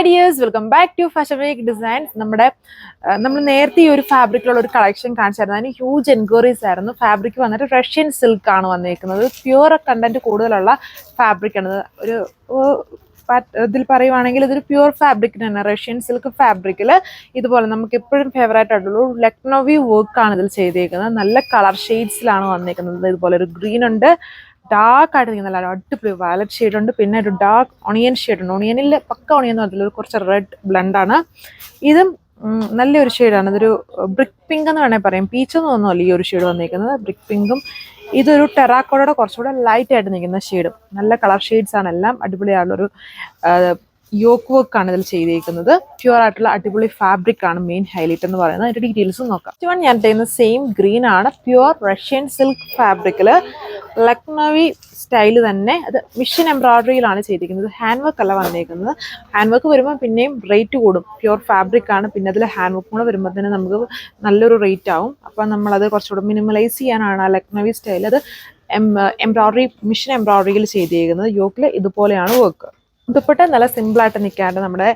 Hi dears, welcome back to Fashion Week Designs. നമ്മൾ നേരത്തെ ഈ ഒരു ഫാബ്രിക്കിലുള്ള ഒരു കളക്ഷൻ കാണിച്ചായിരുന്നു. അതിന് ഹ്യൂജ് എൻക്വയറീസ് ആയിരുന്നു. ഫാബ്രിക് വന്നിട്ട് റഷ്യൻ സിൽക്ക് ആണ് വന്നിരിക്കുന്നത്. പ്യുവർ കണ്ടന്റ് കൂടുതലുള്ള ഫാബ്രിക് ആണ്. ഒരു ഇതിൽ പറയുവാണെങ്കിൽ ഇതൊരു പ്യുവർ ഫാബ്രിക് തന്നെ, റഷ്യൻ സിൽക്ക് ഫാബ്രിക്കിൽ ഇതുപോലെ നമുക്ക് എപ്പോഴും ഫേവറേറ്റ് ആയിട്ടുള്ള ലക്നോവി വർക്കാണ് ഇതിൽ ചെയ്തേക്കുന്നത്. നല്ല കളർ ഷെയ്ഡ്സിലാണ് വന്നിരിക്കുന്നത്. ഇതുപോലെ ഒരു ഗ്രീൻ ഉണ്ട്, ഡാർക്ക് ആയിട്ട് നിൽക്കുന്ന നല്ല അടിപൊളി വയലറ്റ് ഷെയ്ഡ് ഉണ്ട്, പിന്നെ ഒരു ഡാർക്ക് ഒണിയൻ ഷെയ്ഡ് ഉണ്ട്. ഒണിയനിൽ പക്ക ഒണിയൻ എന്ന് പറഞ്ഞാൽ കുറച്ച് റെഡ് ബ്ലണ്ടാണ്. ഇതും നല്ലൊരു ഷെയ്ഡാണ്. ഇതൊരു ബ്രിക്ക് പിങ്ക് എന്ന് വേണമെങ്കിൽ പറയാം. പീച്ചൊന്നും ഒന്നുമല്ല ഈ ഒരു ഷെയ്ഡ് വന്നിരിക്കുന്നത്. ബ്രിക്ക് പിങ്കും ഇതൊരു ടെറാക്കോഡയുടെ കുറച്ചുകൂടെ ലൈറ്റ് ആയിട്ട് നിൽക്കുന്ന ഷെയ്ഡും. നല്ല കളർ ഷെയ്ഡ്സ് ആണ്, എല്ലാം അടിപൊളിയായിട്ടുള്ളൊരു യോക്ക് വർക്ക് ആണ് ഇതിൽ ചെയ്തിരിക്കുന്നത്. പ്യുവർ ആയിട്ടുള്ള അടിപൊളി ഫാബ്രിക് ആണ് മെയിൻ ഹൈലൈറ്റ് എന്ന് പറയുന്നത്. അതിന്റെ ഡീറ്റെയിൽസ് നോക്കാം. ഞാൻ ചെയ്യുന്ന സെയിം ഗ്രീൻ ആണ്, പ്യുവർ റഷ്യൻ സിൽക്ക് ഫാബ്രിക്കിൽ ലക്നോവി സ്റ്റൈല് തന്നെ. അത് മിഷൻ എംബ്രോയിഡറിയിലാണ് ചെയ്തിരിക്കുന്നത്. ഹാൻഡ് വർക്ക് അല്ല വന്നിരിക്കുന്നത്. ഹാൻഡ് വർക്ക് വരുമ്പോൾ പിന്നെയും റേറ്റ് കൂടും. പ്യുവർ ഫാബ്രിക് ആണ്, പിന്നെ അതിൽ ഹാൻഡ് വർക്ക് കൂടെ വരുമ്പോൾ തന്നെ നമുക്ക് നല്ലൊരു റേറ്റ് ആവും. അപ്പം നമ്മളത് കുറച്ചുകൂടെ മിനിമലൈസ് ചെയ്യാനാണ് ആ ലക്നോവി സ്റ്റൈൽ. അത് എംബ്രോയിഡറി മിഷൻ എംബ്രോയിഡറിയിൽ ചെയ്തിരിക്കുന്നത്. യോക്കിൽ ഇതുപോലെയാണ് വർക്ക്. ദുപ്പട്ട നല്ല സിമ്പിളായിട്ട് നിൽക്കാണ്ട് നമ്മുടെ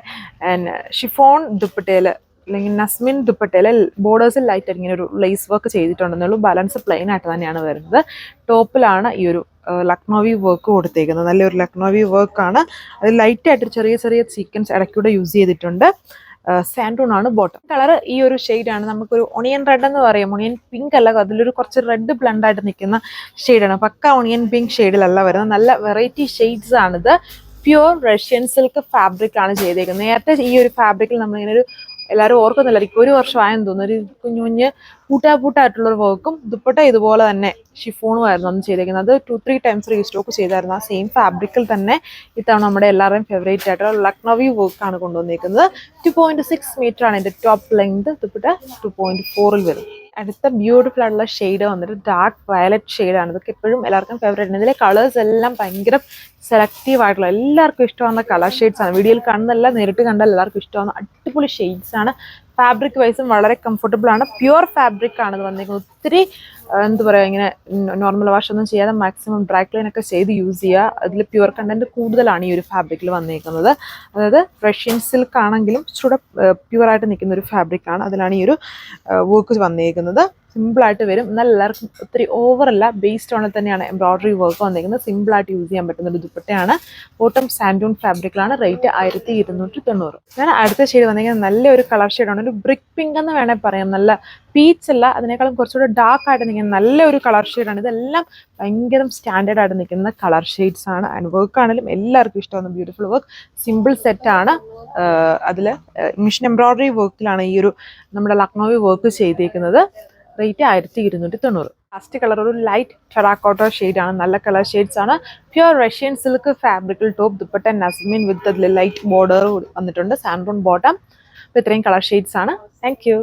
ഷിഫോൺ ദുപ്പട്ടയിൽ അല്ലെങ്കിൽ നസ്മിൻ ദുപ്പട്ടയിൽ ബോർഡേഴ്സിൽ ലൈറ്റ് ഇങ്ങനെ ഒരു ലേസ് വർക്ക് ചെയ്തിട്ടുണ്ടെന്നുള്ളൂ. ബാലൻസ് പ്ലെയിൻ ആയിട്ട് തന്നെയാണ് വരുന്നത്. ടോപ്പിലാണ് ഈ ഒരു ലക്നോവി വർക്ക് കൊടുത്തേക്കുന്നത്. നല്ലൊരു ലക്നോവി വർക്കാണ്. അത് ലൈറ്റായിട്ട് ചെറിയ ചെറിയ സീക്വൻസ് ഇടയ്ക്കൂടെ യൂസ് ചെയ്തിട്ടുണ്ട്. സാൻഡൂൺ ആണ് ബോട്ടം. കളർ ഈ ഒരു ഷെയ്ഡാണ്. നമുക്കൊരു ഒണിയൻ റെഡ് എന്ന് പറയാം. ഒണിയൻ പിങ്ക് അല്ല, അതിലൊരു കുറച്ച് റെഡ് ബ്ലണ്ടായിട്ട് നിൽക്കുന്ന ഷെയ്ഡാണ്. പക്ക ഒണിയൻ പിങ്ക് ഷെയ്ഡിലല്ല വരുന്നത്. നല്ല വെറൈറ്റി ഷെയ്ഡ്സ് ആണിത്. പ്യുവർ റഷ്യൻ സിൽക്ക് ഫാബ്രിക് ആണ് ചെയ്തേക്കുന്നത്. നേരത്തെ ഈ ഒരു ഫാബ്രിക്കിൽ നമ്മളിങ്ങനെ ഒരു എല്ലാവരും ഓർക്കുന്നില്ലായിരിക്കും, ഒരു വർഷമായെന്ന് തോന്നുന്നു, ഒരു കുഞ്ഞു കുഞ്ഞ് പൂട്ടായിട്ടുള്ളൊരു വർക്കും ദുപ്പട്ട ഇതുപോലെ തന്നെ ഷിഫോണുമായിരുന്നു അന്ന് ചെയ്തേക്കുന്നത്. അത് 2-3 ടൈംസ് റീസ്റ്റോക്ക് ചെയ്തായിരുന്നു. ആ സെയിം ഫാബ്രിക്കിൽ തന്നെ ഇത്തവണ നമ്മുടെ എല്ലാവരുടെയും ഫേവറേറ്റ് ആയിട്ടുള്ള ലക്നോവി വർക്കാണ് കൊണ്ടുവന്നിരിക്കുന്നത്. 2.6 മീറ്റർ ആണ് എൻ്റെ ടോപ്പ് ലെങ്ത്. ദുപ്പട്ട 2.4 വരും. അടുത്ത ബ്യൂട്ടിഫുൾ ആയിട്ടുള്ള ഷെയ്ഡ് വന്നിട്ട് ഡാർക്ക് വയലറ്റ് ഷെയ്ഡാണ്. ഇതൊക്കെ എപ്പോഴും എല്ലാവർക്കും ഫേവറേറ്റ് ആണ്. ഇതിലെ കളേഴ്സ് എല്ലാം ഭയങ്കര സെലക്റ്റീവ് ആയിട്ടുള്ള എല്ലാവർക്കും ഇഷ്ടമാകുന്ന കളർ ഷെയ്ഡ്സ് ആണ്. വീഡിയോയിൽ കാണുന്നല്ല, നേരിട്ട് കണ്ടാൽ എല്ലാവർക്കും ഇഷ്ടമാകുന്ന അടിപൊളി ഷെയ്ഡ്സ് ആണ്. ഫാബ്രിക് വൈസും വളരെ കംഫർട്ടബിൾ ആണ്. പ്യുവർ ഫാബ്രിക് ആണ് ഇത് വന്നിരിക്കുന്നത്. ഒത്തിരി എന്താ പറയുക, ഇങ്ങനെ നോർമൽ വാഷ് ഒന്നും ചെയ്യാതെ മാക്സിമം ഡ്രൈ ക്ലീൻ ഒക്കെ ചെയ്ത് യൂസ് ചെയ്യുക. അതിൽ പ്യുവർ കണ്ടന്റ് കൂടുതലാണ് ഈ ഒരു ഫാബ്രിക്കിൽ വന്നിരിക്കുന്നത്. അതായത് റഷ്യൻ സിൽക്ക് ആണെങ്കിലും ഇച്ചിരി പ്യുവറായിട്ട് നിൽക്കുന്ന ഒരു ഫാബ്രിക് ആണ്. അതിലാണ് ഈ ഒരു വർക്ക് വന്നിരിക്കുന്നത്. സിമ്പിളായിട്ട് വരും. എന്നാൽ എല്ലാവർക്കും ഒത്തിരി ഓവറല്ല, ബേസ്ഡ് ഓണിൽ തന്നെയാണ് എംബ്രോയിഡറി വർക്ക് വന്നിരിക്കുന്നത്. സിമ്പിളായിട്ട് യൂസ് ചെയ്യാൻ പറ്റുന്ന ഒരു ദുപ്പട്ടയാണ്. ബോട്ടം സാൻഡൂൺ ഫാബ്രിക്കിലാണ്. റേറ്റ് 1290. ഞാൻ അടുത്ത ഷെയ്ഡ് വന്നിരിക്കുന്നത് നല്ലൊരു കളർ ഷെയ്ഡാണ്. ഒരു ബ്രിക്ക് പിങ്ക് എന്ന് വേണമെങ്കിൽ പറയാം. നല്ല പീച്ച് അല്ല, അതിനേക്കാളും കുറച്ചുകൂടെ ഡാർക്ക് ആയിട്ട് നിൽക്കുന്ന നല്ലൊരു കളർ ഷെയ്ഡാണ്. ഇതെല്ലാം ഭയങ്കര സ്റ്റാൻഡേർഡ് ആയിട്ട് നിൽക്കുന്ന കളർ ഷെയ്ഡ്സ് ആണ്. ആൻഡ് വർക്ക് ആണെങ്കിലും എല്ലാവർക്കും ഇഷ്ടമാണ്. ബ്യൂട്ടിഫുൾ വർക്ക്, സിമ്പിൾ സെറ്റാണ്. അതിൽ മിഷൻ എംബ്രോയിഡറി വർക്കിലാണ് ഈ ഒരു നമ്മുടെ ലക്നോവി വർക്ക് ചെയ്തേക്കുന്നത്. റേറ്റ് 1290. ലാസ്റ്റ് കളർ ഒരു ലൈറ്റ് ടെറാക്കോട്ട ഷെയ്ഡാണ്. നല്ല കളർ ഷെയ്ഡ്സ് ആണ്. പ്യുവർ റഷ്യൻ സിൽക്ക് ഫാബ്രിക്കിൽ ടോപ്പ്, ദുപ്പട്ട നസ്മിൻ വിത്ത് അതിൽ ലൈറ്റ് ബോർഡർ വന്നിട്ടുണ്ട്. സാൻഡൂൺ ബോട്ടം. അപ്പോൾ ഇത്രയും കളർ ഷെയ്ഡ്സ് ആണ്. Thank you.